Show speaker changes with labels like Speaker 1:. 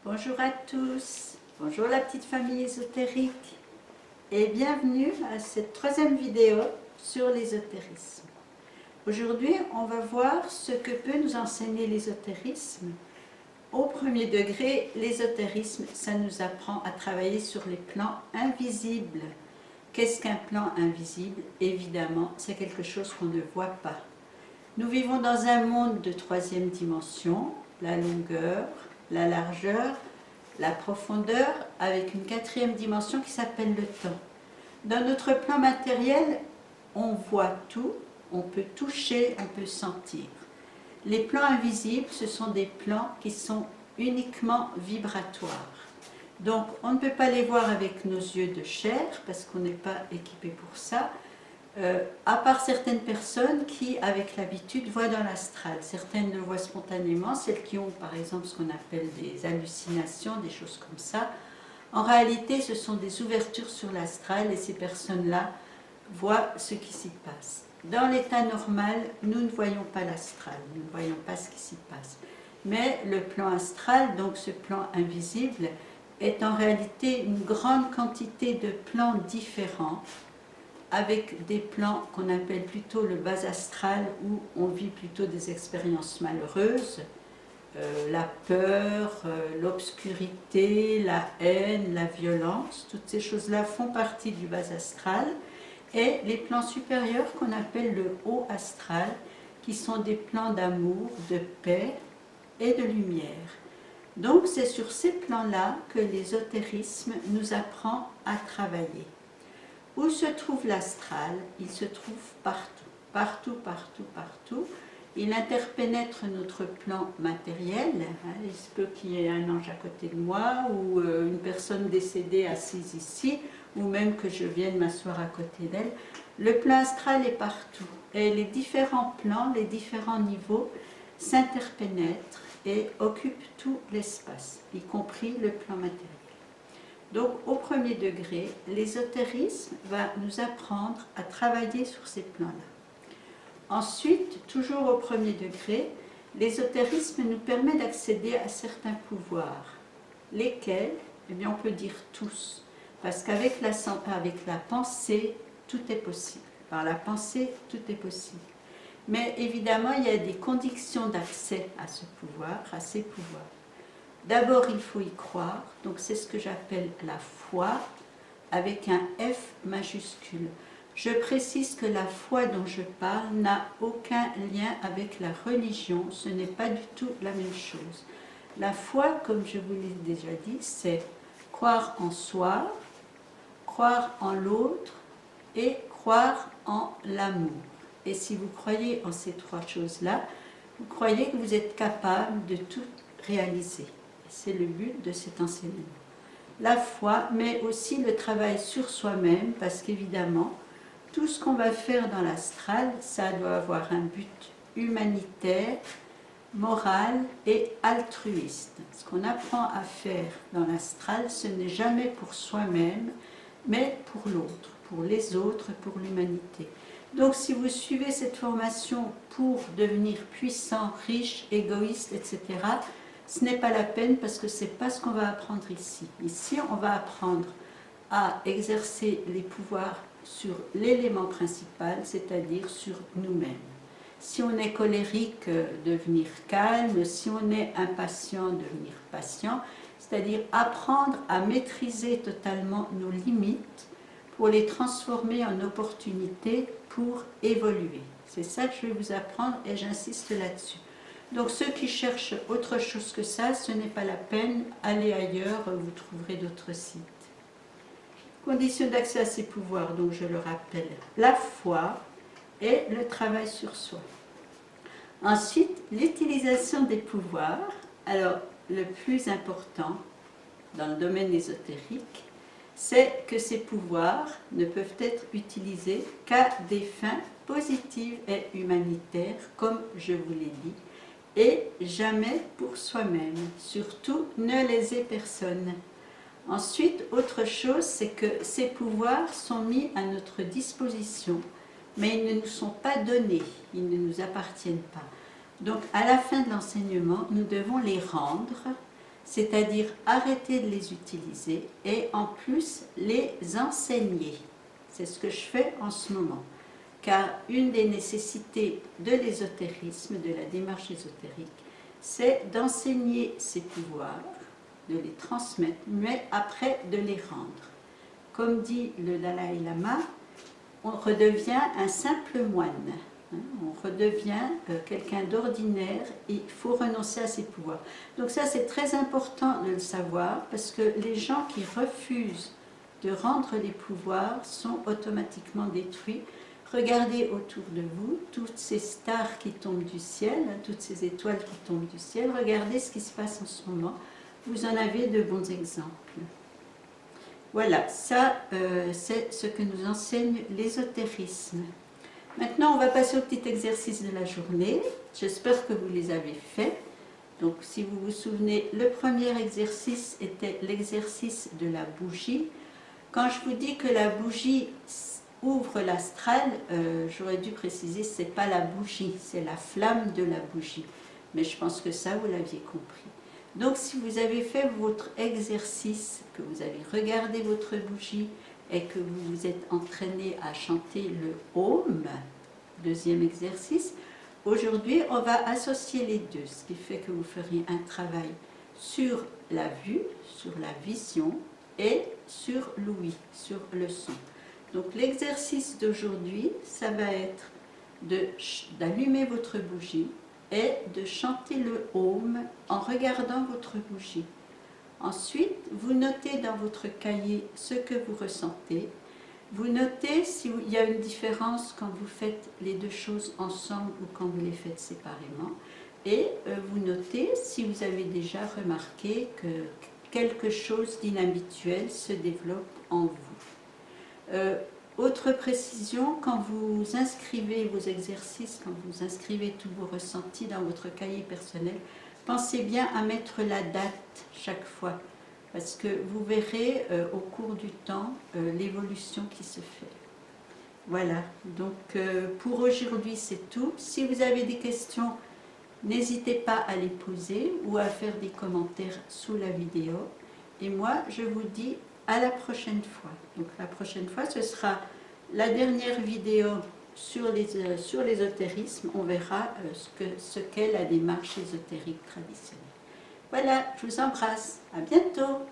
Speaker 1: Bonjour à tous, bonjour la petite famille ésotérique et bienvenue à cette troisième vidéo sur l'ésotérisme. Aujourd'hui, on va voir ce que peut nous enseigner l'ésotérisme. Au premier degré, l'ésotérisme, ça nous apprend à travailler sur les plans invisibles. Qu'est-ce qu'un plan invisible? Évidemment, c'est quelque chose qu'on ne voit pas. Nous vivons dans un monde de troisième dimension, la longueur, la largeur, la profondeur, avec une quatrième dimension qui s'appelle le temps. Dans notre plan matériel, on voit tout, on peut toucher, on peut sentir. Les plans invisibles, ce sont des plans qui sont uniquement vibratoires. Donc, on ne peut pas les voir avec nos yeux de chair, parce qu'on n'est pas équipé pour ça, à part certaines personnes qui, avec l'habitude, voient dans l'astral. Certaines le voient spontanément, celles qui ont, par exemple, ce qu'on appelle des hallucinations, des choses comme ça. En réalité, ce sont des ouvertures sur l'astral, et ces personnes-là voient ce qui s'y passe. Dans l'état normal, nous ne voyons pas l'astral, nous ne voyons pas ce qui s'y passe. Mais le plan astral, donc ce plan invisible, est en réalité une grande quantité de plans différents, avec des plans qu'on appelle plutôt le bas astral, où on vit plutôt des expériences malheureuses, la peur, l'obscurité, la haine, la violence, toutes ces choses-là font partie du bas astral, et les plans supérieurs qu'on appelle le haut astral, qui sont des plans d'amour, de paix et de lumière. Donc c'est sur ces plans-là que l'ésotérisme nous apprend à travailler. Où se trouve l'astral? Il se trouve partout, partout, partout, partout. Il interpénètre notre plan matériel. Il se peut qu'il y ait un ange à côté de moi, ou une personne décédée assise ici, ou même que je vienne m'asseoir à côté d'elle. Le plan astral est partout. Et les différents plans, les différents niveaux s'interpénètrent et occupent tout l'espace, y compris le plan matériel. Donc, au premier degré, l'ésotérisme va nous apprendre à travailler sur ces plans-là. Ensuite, toujours au premier degré, l'ésotérisme nous permet d'accéder à certains pouvoirs. Lesquels? Eh bien, on peut dire tous. Parce qu'avec la pensée, tout est possible. Par la pensée, tout est possible. Mais évidemment, il y a des conditions d'accès à ce pouvoir, à ces pouvoirs. D'abord, il faut y croire, donc c'est ce que j'appelle la foi, avec un F majuscule. Je précise que la foi dont je parle n'a aucun lien avec la religion, ce n'est pas du tout la même chose. La foi, comme je vous l'ai déjà dit, c'est croire en soi, croire en l'autre et croire en l'amour. Et si vous croyez en ces trois choses-là, vous croyez que vous êtes capable de tout réaliser. C'est le but de cet enseignement. La foi, mais aussi le travail sur soi-même, parce qu'évidemment, tout ce qu'on va faire dans l'astral, ça doit avoir un but humanitaire, moral et altruiste. Ce qu'on apprend à faire dans l'astral, ce n'est jamais pour soi-même, mais pour l'autre, pour les autres, pour l'humanité. Donc si vous suivez cette formation pour devenir puissant, riche, égoïste, etc., ce n'est pas la peine parce que ce n'est pas ce qu'on va apprendre ici. Ici, on va apprendre à exercer les pouvoirs sur l'élément principal, c'est-à-dire sur nous-mêmes. Si on est colérique, devenir calme. Si on est impatient, devenir patient. C'est-à-dire apprendre à maîtriser totalement nos limites pour les transformer en opportunités pour évoluer. C'est ça que je vais vous apprendre et j'insiste là-dessus. Donc ceux qui cherchent autre chose que ça, ce n'est pas la peine, allez ailleurs, vous trouverez d'autres sites. Conditions d'accès à ces pouvoirs, donc je le rappelle, la foi et le travail sur soi. Ensuite, l'utilisation des pouvoirs. Alors, le plus important dans le domaine ésotérique, c'est que ces pouvoirs ne peuvent être utilisés qu'à des fins positives et humanitaires, comme je vous l'ai dit, et jamais pour soi-même. Surtout, ne lésez personne. Ensuite, autre chose, c'est que ces pouvoirs sont mis à notre disposition, mais ils ne nous sont pas donnés, ils ne nous appartiennent pas. Donc, à la fin de l'enseignement, nous devons les rendre, c'est-à-dire arrêter de les utiliser et en plus les enseigner. C'est ce que je fais en ce moment. Car une des nécessités de l'ésotérisme, de la démarche ésotérique, c'est d'enseigner ces pouvoirs, de les transmettre, mais après de les rendre. Comme dit le Dalai Lama, on redevient un simple moine. On redevient quelqu'un d'ordinaire et il faut renoncer à ses pouvoirs. Donc ça, c'est très important de le savoir parce que les gens qui refusent de rendre les pouvoirs sont automatiquement détruits. Regardez autour de vous, toutes ces stars qui tombent du ciel, toutes ces étoiles qui tombent du ciel, regardez ce qui se passe en ce moment. Vous en avez de bons exemples. Voilà, ça c'est ce que nous enseigne l'ésotérisme. Maintenant, on va passer au petit exercice de la journée. J'espère que vous les avez faits. Donc, si vous vous souvenez, le premier exercice était l'exercice de la bougie. Quand je vous dis que la bougie ouvre l'astral, j'aurais dû préciser, ce n'est pas la bougie, c'est la flamme de la bougie. Mais je pense que ça, vous l'aviez compris. Donc, si vous avez fait votre exercice, que vous avez regardé votre bougie et que vous vous êtes entraîné à chanter le Om, deuxième exercice, aujourd'hui, on va associer les deux, ce qui fait que vous ferez un travail sur la vue, sur la vision et sur l'ouïe, sur le son. Donc, l'exercice d'aujourd'hui, ça va être d'allumer votre bougie et de chanter le Om en regardant votre bougie. Ensuite, vous notez dans votre cahier ce que vous ressentez. Vous notez s'il y a une différence quand vous faites les deux choses ensemble ou quand vous les faites séparément. Et vous notez si vous avez déjà remarqué que quelque chose d'inhabituel se développe en vous. Autre précision, quand vous inscrivez vos exercices, quand vous inscrivez tous vos ressentis dans votre cahier personnel, pensez bien à mettre la date chaque fois, parce que vous verrez au cours du temps l'évolution qui se fait. Voilà, donc pour aujourd'hui c'est tout. Si vous avez des questions, n'hésitez pas à les poser ou à faire des commentaires sous la vidéo. Et moi, je vous dis à la prochaine fois. Donc la prochaine fois, ce sera la dernière vidéo sur l'ésotérisme. On verra ce qu'est la démarche ésotérique traditionnelle. Voilà, je vous embrasse. À bientôt.